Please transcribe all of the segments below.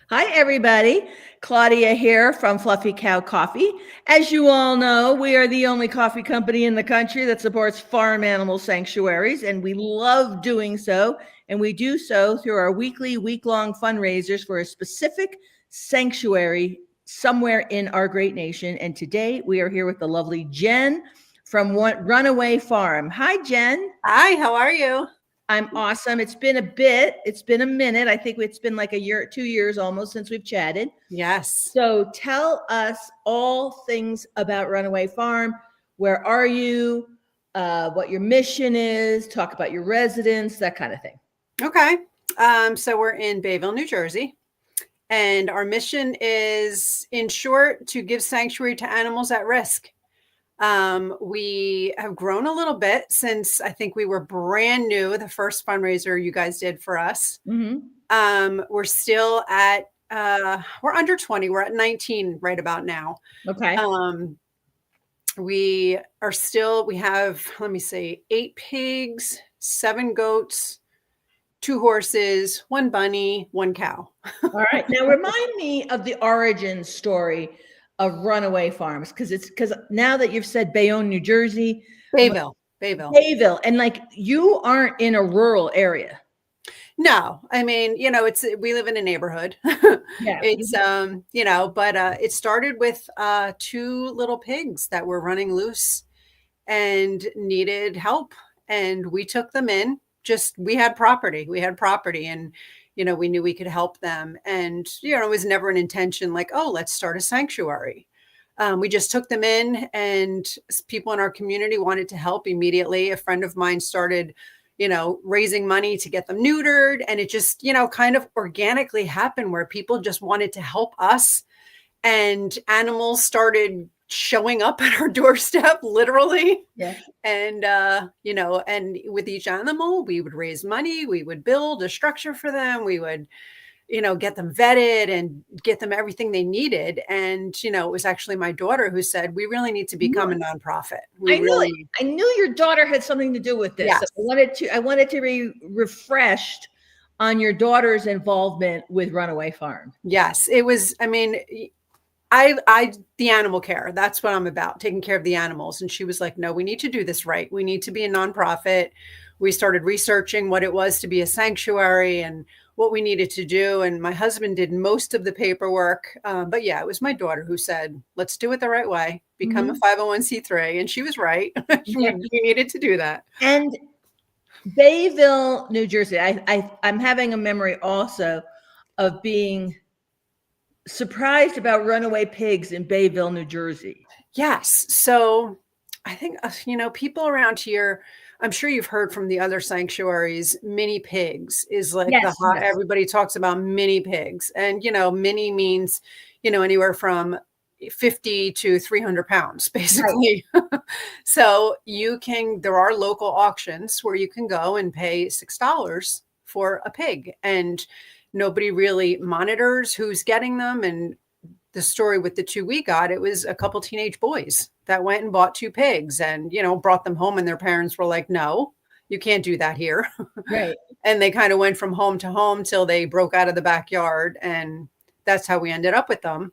Hi, everybody. Claudia here from Fluffy Cow Coffee. As you all know, we are the only coffee company in the country that supports farm animal sanctuaries, and we love doing so. And we do so through our week-long fundraisers for a specific sanctuary somewhere in our great nation. And today we are here with the lovely Jen from Runaway Farm. Hi, Jen. Hi, how are you? I'm awesome. It's been a bit. It's been a minute. I think it's been like a year, 2 years almost since we've chatted. Yes. So tell us all things about Runaway Farm. Where are you? What your mission is? Talk about your residents, that kind of thing. Okay. So we're in Bayville, New Jersey, and our mission is, in short, to give sanctuary to animals at risk. We have grown a little bit since I think we were brand new, the first fundraiser you guys did for us. We're still at we're under 20. We're at 19 right about now. Okay. We have, let me see, 8 pigs, 7 goats, 2 horses, 1 bunny, 1 cow. All right. Now remind me of the origin story of Runaway Farms, because now that you've said Bayonne, New Jersey, Bayville, and like you aren't in a rural area. No, I mean, we live in a neighborhood. Yeah. It's, but it started with 2 little pigs that were running loose and needed help. And we took them in. We had property. And, we knew we could help them. And, it was never an intention like, oh, let's start a sanctuary. We just took them in, and people in our community wanted to help immediately. A friend of mine started raising money to get them neutered. And it just, kind of organically happened where people just wanted to help us, and animals started showing up at our doorstep, literally. Yeah. And, and with each animal, we would raise money, we would build a structure for them. We would, get them vetted and get them everything they needed. And, it was actually my daughter who said, we really need to become a nonprofit. I knew your daughter had something to do with this. Yes. So I wanted to be refreshed on your daughter's involvement with Runaway Farm. Yes, it was, the animal care, that's what I'm about, taking care of the animals. And she was like, no, we need to do this right. We need to be a nonprofit. We started researching what it was to be a sanctuary and what we needed to do. And my husband did most of the paperwork. But yeah, it was my daughter who said, let's do it the right way, become a 501c3. And she was right. We needed to do that. And Bayville, New Jersey, I'm having a memory also of being surprised about runaway pigs in Bayville, New Jersey. Yes. So I think, people around here, I'm sure you've heard from the other sanctuaries, mini pigs is like everybody talks about mini pigs. And, mini means, anywhere from 50 to 300 pounds, basically. Right. So there are local auctions where you can go and pay $6 for a pig, and nobody really monitors who's getting them. And the story with the 2 we got, it was a couple teenage boys that went and bought 2 pigs and, brought them home, and their parents were like, no, you can't do that here. Right. And they kind of went from home to home till they broke out of the backyard. And that's how we ended up with them.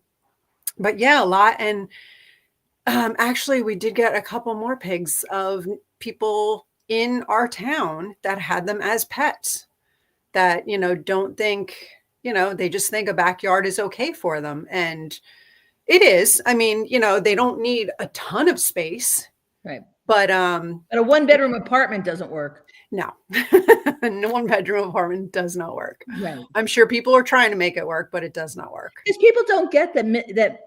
But yeah, a lot. And actually, we did get a couple more pigs of people in our town that had them as pets that, don't think, they just think a backyard is okay for them. And it is. I mean, they don't need a ton of space. Right. But a 1-bedroom apartment doesn't work. No, no 1-bedroom apartment does not work. Right. I'm sure people are trying to make it work, but it does not work. Because people don't get that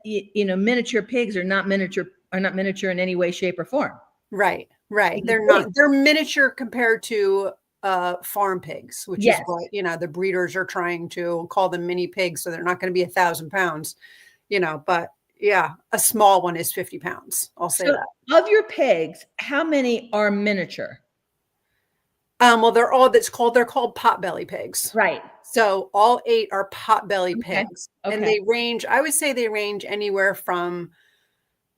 miniature pigs are not miniature in any way, shape, or form. Right. They're not. They're miniature compared to farm pigs, which is what the breeders are trying to call them, mini pigs. So they're not going to be 1,000 pounds, But yeah, a small one is 50 pounds. I'll say that. Of your pigs, how many are miniature? Well, they're called potbelly pigs. Right. So all 8 are potbelly pigs. Okay. And I would say they range anywhere from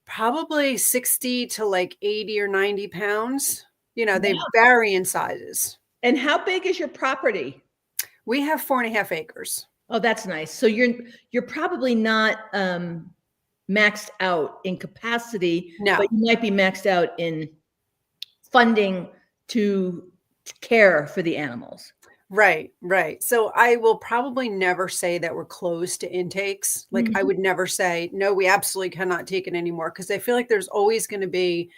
probably 60 to like 80 or 90 pounds. They vary in sizes. And how big is your property? We have 4.5 acres. Oh, that's nice. So you're probably not maxed out in capacity, No. but you might be maxed out in funding to care for the animals. Right, right. So I will probably never say that we're closed to intakes. Like I Mhm. would never say, no, we absolutely cannot take it anymore. Cause I feel like there's always going to be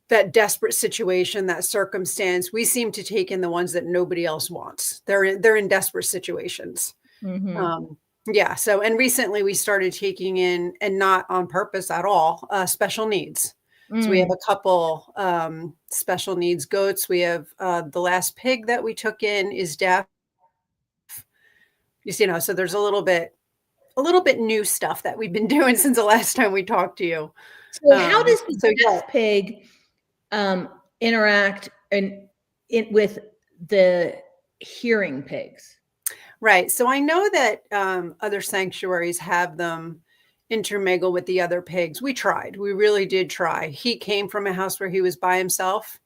that desperate situation, that circumstance. We seem to take in the ones that nobody else wants. They're in desperate situations. Mhm. Um, yeah. So, and recently we started taking in, and not on purpose at all, special needs. So we have Mm. a couple special needs goats. We have the last pig that we took in is deaf. So there's a little bit new stuff that we've been doing since the last time we talked to you. So how does the So yeah, deaf pig interact with the hearing pigs? right. So I know that other sanctuaries have them intermingle with the other pigs. We tried. We really did try. He came from a house where he was by himself.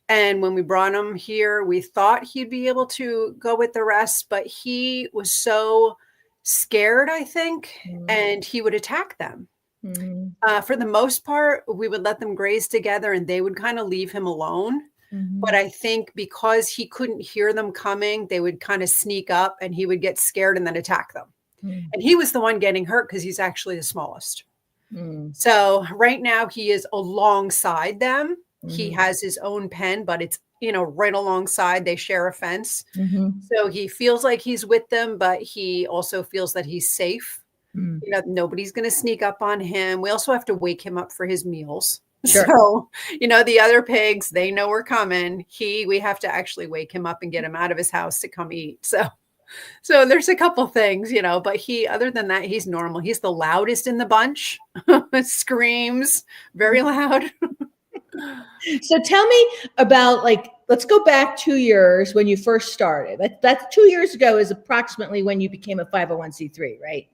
And when we brought him here, we thought he'd be able to go with the rest, but he was so scared, I think, Mm. and he would attack them. Mhm. For the most part, we would let them graze together and they would kind of leave him alone. But Mhm. I think because he couldn't hear them coming, they would kind of sneak up and he would get scared and then attack them. Mm. And he was the one getting hurt because he's actually the smallest. Mm. So right now he is alongside them. He Mhm. has his own pen, but it's, right alongside. They share a fence. Mhm. So he feels like he's with them, but he also feels that he's safe. Mm. Nobody's going to sneak up on him. We also have to wake him up for his meals. Sure. So, the other pigs, they know we're coming. We have to actually wake him up and get him out of his house to come eat. So there's a couple things, but other than that, he's normal. He's the loudest in the bunch. Screams very loud. So tell me about, like, let's go back 2 years when you first started. That's 2 years ago is approximately when you became a 501c3, right?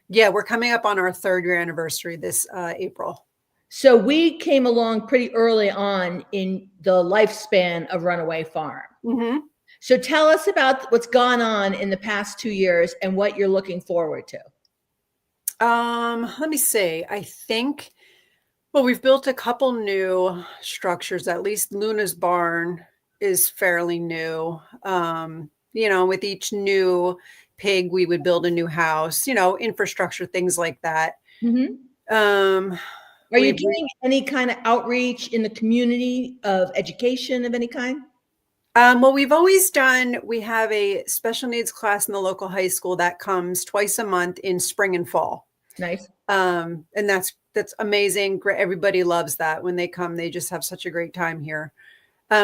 Yeah, we're coming up on our 3rd-year anniversary this April. So we came along pretty early on in the lifespan of Runaway Farm. Mhm. So tell us about what's gone on in the past 2 years and what you're looking forward to. Let me see. I think, well, we've built a couple new structures. At least Luna's barn is fairly new. With each new pig, we would build a new house, infrastructure, things like that. Mhm. Um, Are you we've doing any kind of outreach in the community of education of any kind? Well, we have a special needs class in the local high school that comes twice a month in spring and fall. Nice. And that's amazing. Great. Everybody loves that. When they come, they just have such a great time here.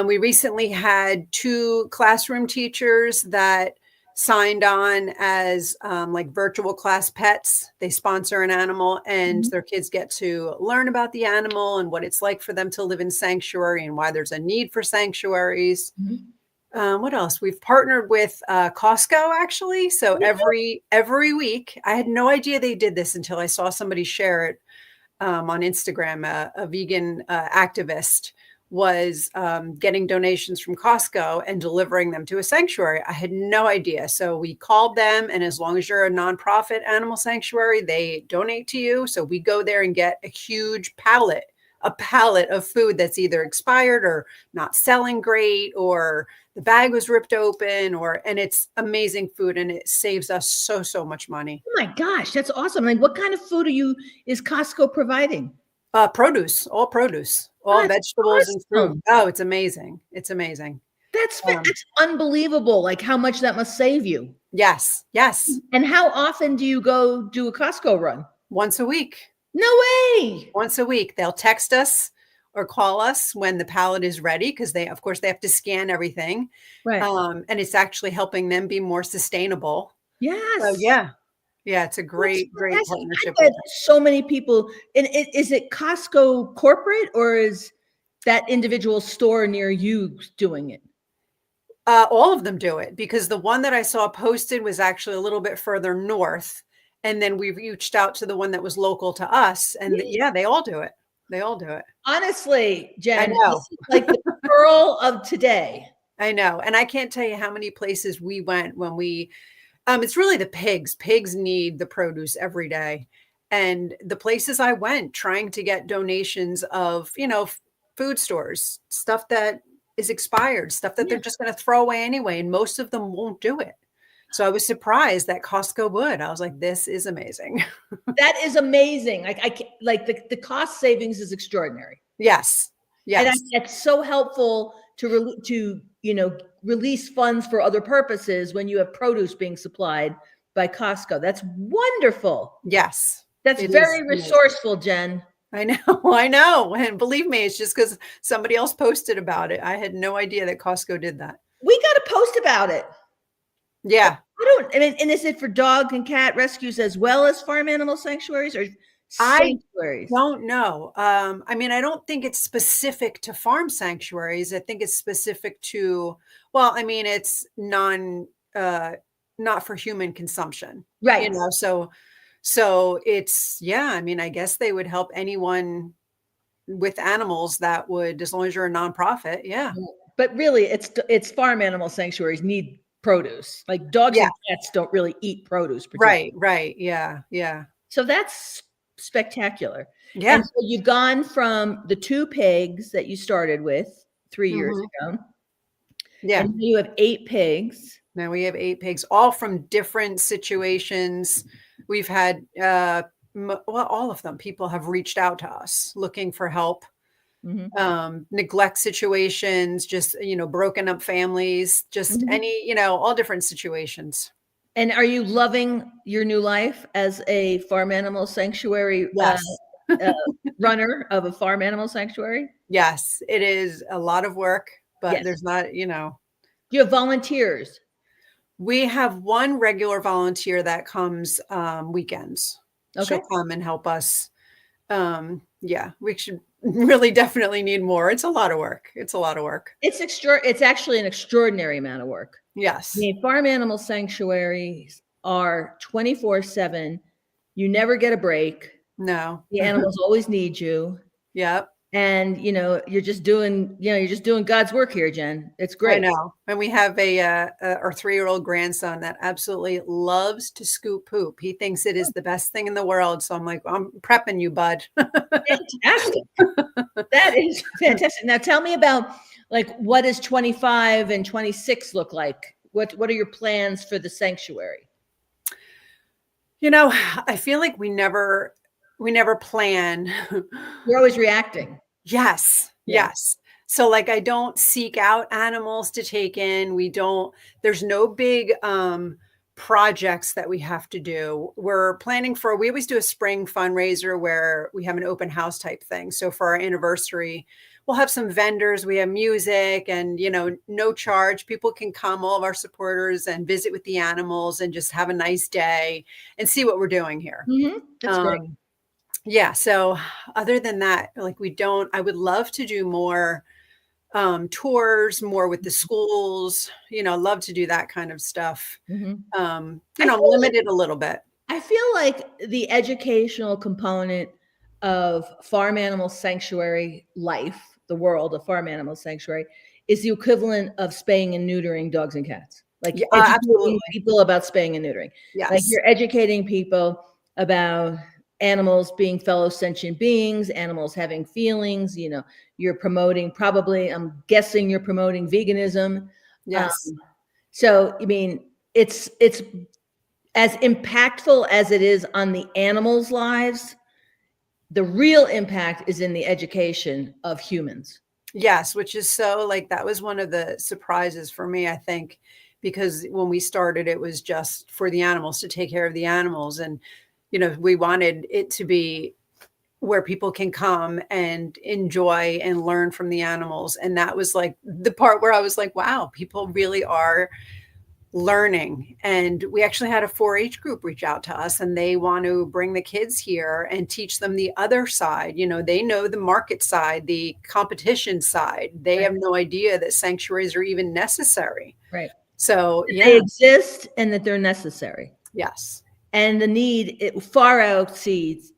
We recently had 2 classroom teachers that signed on as like virtual class pets. They sponsor an animal and Mhm. their kids get to learn about the animal and what it's like for them to live in sanctuary and why there's a need for sanctuaries. Mhm. What else? We've partnered with Costco actually. So every week, I had no idea they did this until I saw somebody share it on Instagram. A vegan activist was getting donations from Costco and delivering them to a sanctuary. I had no idea. So we called them, and as long as you're a nonprofit animal sanctuary, they donate to you. So we go there and get a pallet of food that's either expired or not selling great, or the bag was ripped open, and it's amazing food and it saves us so much money. Oh my gosh, that's awesome. Like, what kind of food is Costco providing? Produce, Oh, all that's vegetables and fruit. awesome. Oh, it's amazing. It's amazing. Um, That's unbelievable, like, how much that must save you. yes, yes. And how often do you go do a Costco run? Once a week. No way. Once a week. They'll text us or call us when the pallet is ready because of course, they have to scan everything. Right. And it's actually helping them be more sustainable. So Yes. yeah. Yeah, it's a That's great fantastic. I partnership with bet them. so many people, and is it Costco corporate or is that individual store near you doing it? All of them do it because the one that I saw posted was actually a little bit further north, and then we reached out to the one that was local to us, and Yeah. yeah, they all do it. They all do it. Honestly, I Jen, this know. is like the pearl of today. I know, and I can't tell you how many places we went when we It's really the pigs. Pigs need the produce every day. And the places I went trying to get donations of, food stores, stuff that is expired, stuff that they're Yeah. just going to throw away anyway. And most of them won't do it. So I was surprised that Costco would. I was like, this is amazing. That is amazing. Like I can't, like the cost savings is extraordinary. Yes. And Yes. it's so helpful to release funds for other purposes when you have produce being supplied by Costco. That's wonderful. Yes. That's It is very amazing. resourceful, Jen. I know, I know. And believe me, it's just because somebody else posted about it. I had no idea that Costco did that. We got to post about it. Yeah. I mean, and is it for dog and cat rescues as well as farm animal sanctuaries or I sanctuaries? don't know. I mean, I don't think it's specific to farm sanctuaries. I think it's specific to, well, I mean, it's not for human consumption, Right. so it's, yeah, I mean, I guess they would help anyone with animals that would, as long as you're a nonprofit. Yeah. But really, it's farm animal sanctuaries need produce. Like dogs Yeah. and cats don't really eat produce particularly. Right. Yeah. Yeah. So that's spectacular. Yeah. And so you've gone from the 2 pigs that you started with 3 years Mhm. ago, Yeah. and you have 8 pigs. Now we have 8 pigs, all from different situations. We've had, well, all of them. People have reached out to us looking for help. Mhm. Neglect situations, just, broken up families, just Mhm. any, all different situations. And are you loving your new life as a farm animal sanctuary Yes. uh, runner of a farm animal sanctuary? Yes, it is a lot of work, but Yes. there's not, You have volunteers. we have one regular volunteer that comes, weekends. She'll Okay. come and help us. Yeah, we should really definitely need more. It's a lot of work. It's a lot of work. It's actually an extraordinary amount of work. I Yes. mean, farm animal sanctuaries are 24/7. You never get a break. No. The animals always need you. Yep. And, you're just doing God's work here, Jen. It's I great. know. And we have our 3-year-old grandson that absolutely loves to scoop poop. He thinks it is the best thing in the world. So I'm like, I'm prepping you, bud. Fantastic. That is fantastic. Now tell me about like what does 25 and 26 look like? What are your plans for the sanctuary? I feel like we never plan. You're always reacting. Yes. Yeah. Yes. So like I don't seek out animals to take in. There's no big projects that we have to do. We always do a spring fundraiser where we have an open house type thing. So for our anniversary, we'll have some vendors, we have music and no charge. People can come, all of our supporters, and visit with the animals and just have a nice day and see what we're doing here. That's great. Yeah. So other than that, like I would love to do more tours, more with the schools, love to do that kind of stuff. Mhm. I'm I feel like limited a little bit. I feel like the educational component of farm animal sanctuary life, the world of farm animal sanctuary, is the equivalent of spaying and neutering dogs and cats. Like Yeah, educating absolutely. people about spaying and neutering. Like Yes. you're educating people about animals being fellow sentient beings, animals having feelings, you're promoting, probably, I'm guessing you're promoting veganism. Yes. So, I mean, it's as impactful as it is on the animals' lives. The real impact is in the education of humans. Yes, which is so like that was one of the surprises for me, I think, because when we started, it was just for the animals to take care of the animals. And, we wanted it to be where people can come and enjoy and learn from the animals. And that was like the part where I was like, wow, people really are learning. And we actually had a 4-H group reach out to us, and they want to bring the kids here and teach them the other side. They know the market side, the competition side. They Right. have no idea that sanctuaries are even necessary. Right. So That they yeah. exist and that they're necessary. Yes. And the need, it far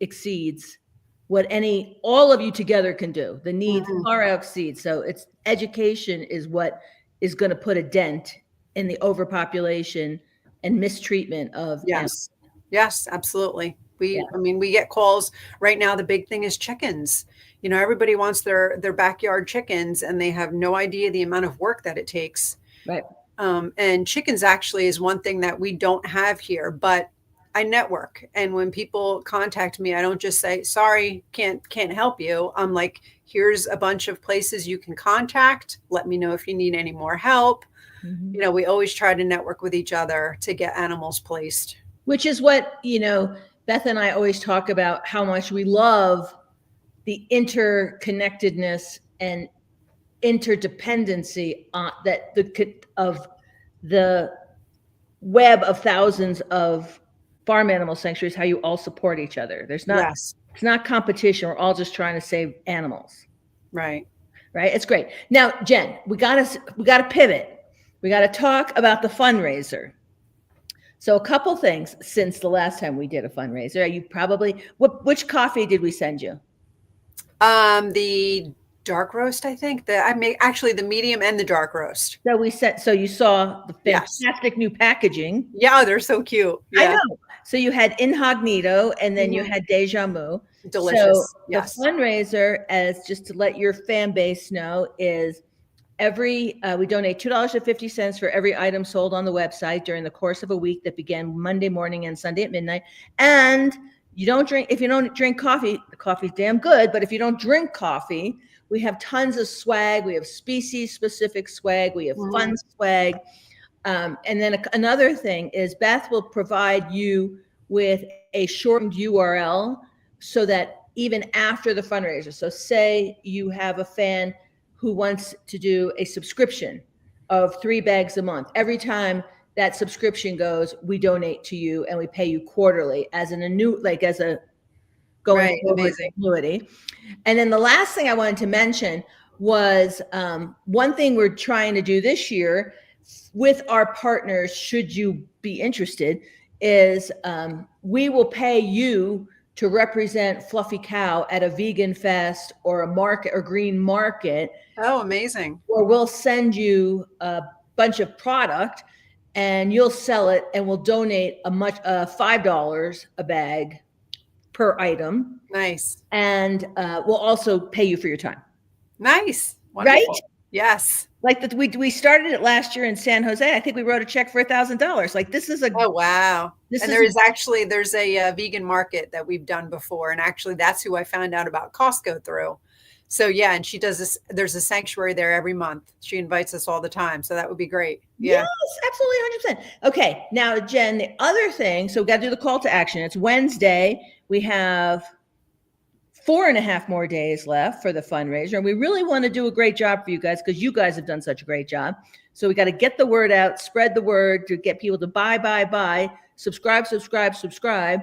exceeds what all of you together can do. The need Mhm. far exceeds. So it's education is what is going to put a dent in the overpopulation and mistreatment of animals. Yes, absolutely. Yeah. I mean, we get calls right now. The big thing is chickens. You know, everybody wants their backyard chickens, and they have no idea the amount of work that it takes. Right. And chickens actually is one thing that we don't have here, but I network. And when people contact me, I don't just say, sorry, can't help you. I'm like, here's a bunch of places you can contact. Let me know if you need any more help. Mhm. You know, we always try to network with each other to get animals placed. Which is what, Beth and I always talk about, how much we love the interconnectedness and interdependency of the web of thousands of farm animal sanctuaries, how you all support each other. It's not competition. We're all just trying to save animals. Right. It's great. Now, Jen, we gotta pivot. We gotta talk about the fundraiser. So a couple things since the last time we did a fundraiser. Which coffee did we send you? The dark roast, I think. Actually the medium and the dark roast. So you saw the fantastic new packaging. Yeah, they're so cute. Yeah. I know. So you had Incognito, and then you had Deja Mu. Delicious. So yes. The fundraiser, as just to let your fan base know, is we donate $2.50 for every item sold on the website during the course of a week that began Monday morning and Sunday at midnight. And if you don't drink coffee, the coffee's damn good, but if you don't drink coffee, we have tons of swag. We have species specific swag. We have fun swag. And then another thing is Beth will provide you with a shortened URL so that even after the fundraiser, so say you have a fan who wants to do a subscription of 3 bags a month. Every time that subscription goes, we donate to you and we pay you quarterly as an going forward annuity. And then the last thing I wanted to mention was one thing we're trying to do this year with our partners, should you be interested, is we will pay you to represent Fluffy Cow at a vegan fest or a market or green market. Oh, amazing. Or we'll send you a bunch of product and you'll sell it, and we'll donate $5 a bag per item. Nice. And we'll also pay you for your time. Nice. Wonderful. Right? Yes. Like that, we started it last year in San Jose. I think we wrote a check for $1,000. Like this is oh wow! And there's a vegan market that we've done before, and actually that's who I found out about Costco through. So yeah, and she does this. There's a sanctuary there every month. She invites us all the time, so that would be great. Yeah. Yes, absolutely, 100%. Okay, now Jen, the other thing. So we got to do the call to action. It's Wednesday. We have 4.5 more days left for the fundraiser. And we really want to do a great job for you guys because you guys have done such a great job. So we got to get the word out, spread the word to get people to buy, subscribe.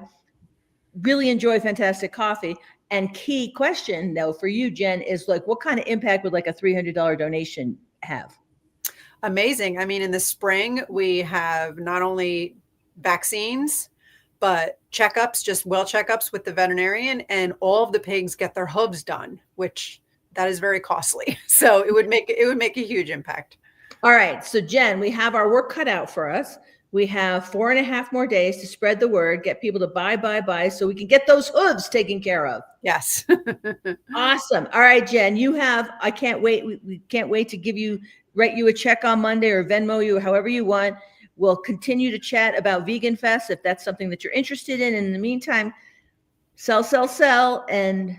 Really enjoy fantastic coffee. And key question though for you, Jen, is like, what kind of impact would like a $300 donation have? Amazing. I mean, in the spring, we have not only vaccines, but checkups, just well checkups with the veterinarian, and all of the pigs get their hooves done, which that is very costly. So it would make a huge impact. All right. So Jen, we have our work cut out for us. We have 4.5 more days to spread the word, get people to buy, so we can get those hooves taken care of. Yes. Awesome. All right, Jen, I can't wait. We can't wait to write you a check on Monday or Venmo you, however you want. We'll continue to chat about Vegan Fest if that's something that you're interested in. And in the meantime, sell. And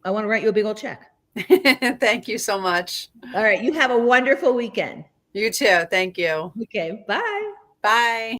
I want to write you a big old check. Thank you so much. All right. You have a wonderful weekend. You too. Thank you. Okay. Bye. Bye.